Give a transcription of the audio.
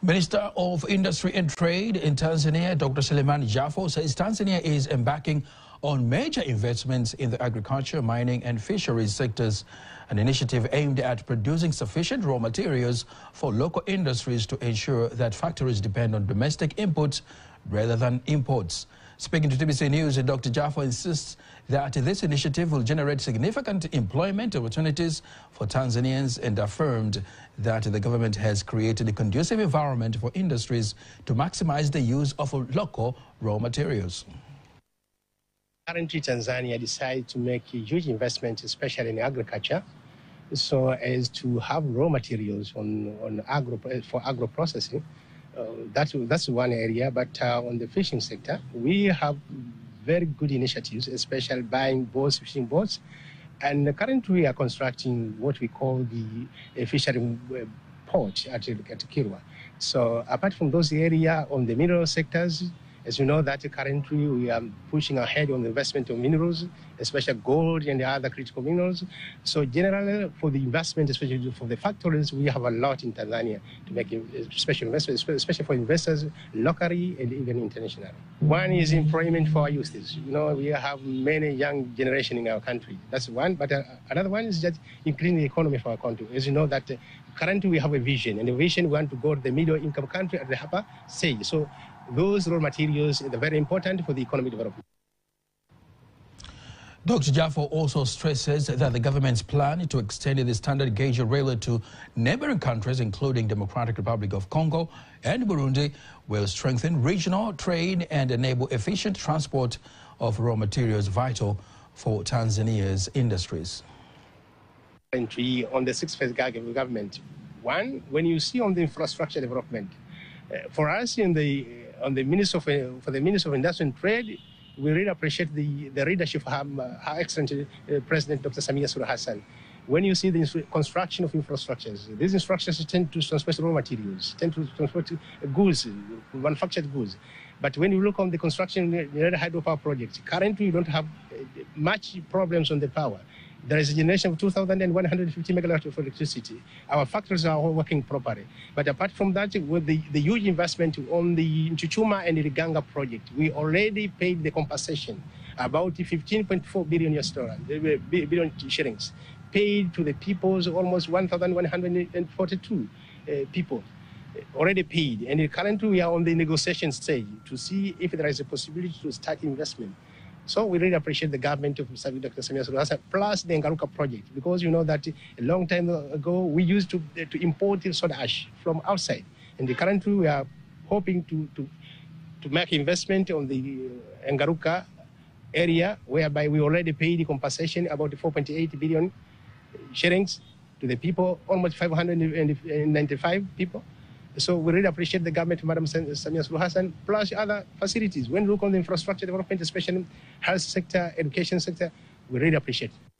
Minister of Industry and Trade in Tanzania, Dkt Selemani Jafo, says Tanzania is embarking on major investments in the agriculture, mining and fisheries sectors, an initiative aimed at producing sufficient raw materials for local industries to ensure that factories depend on domestic inputs rather than imports. Speaking to TBC News, Dr. Jafo insists that this initiative will generate significant employment opportunities for Tanzanians and affirmed that the government has created a conducive environment for industries to maximize the use of local raw materials. Currently, Tanzania decided to make a huge investment, especially in agriculture, so as to have raw materials for agro processing. That's one area, but on the fishing sector, we have very good initiatives, especially buying boats, fishing boats, and currently we are constructing what we call the fishery port at Kilimo. So apart from those areas on the mineral sectors, as you know that currently we are pushing ahead on the investment of minerals, especially gold and the other critical minerals. So generally for the investment, especially for the factories, we have a lot in Tanzania to make special investments, especially for investors locally and even internationally. One is employment for our youth. You know, we have many young generation in our country. That's one. But another one is just increasing the economy for our country. As you know that currently we have a vision, and the vision we want to go to the middle income country at the upper stage. So those raw materials are very important for the economic development. Dr. Jafo also stresses that the government's plan to extend the standard gauge railway to neighboring countries, including Democratic Republic of Congo and Burundi, will strengthen regional trade and enable efficient transport of raw materials vital for Tanzania's industries. On the sixth-phase government, one, when you see on the infrastructure development, for us for the Minister of Industry and Trade, we really appreciate the leadership of our excellent President Dkt Samia Suluhu Hassan. When you see the construction of infrastructures, these infrastructures tend to transport raw materials, tend to transport goods, manufactured goods. But when you look on the construction of the hydropower projects, currently we don't have much problems on the power. There is a generation of 2,150 megawatts of electricity. Our factories are all working properly. But apart from that, with the huge investment on the Chuchuma and the Liganga project, we already paid the compensation, about 15.4 billion US dollars, billion shillings, paid to the peoples, almost 1,142 people already paid. And currently we are on the negotiation stage to see if there is a possibility to start investment. So we really appreciate the government of Dkt Selemani Jafo plus the Ngaruka project, because you know that a long time ago we used to import soda ash from outside, and currently we are hoping to make investment on the Ngaruka area, whereby we already paid the compensation about 4.8 billion shillings to the people, almost 595 people. So we really appreciate the government of Madam Samia Suluhu Hassan, plus other facilities. When we look on the infrastructure development, especially health sector, education sector, we really appreciate it.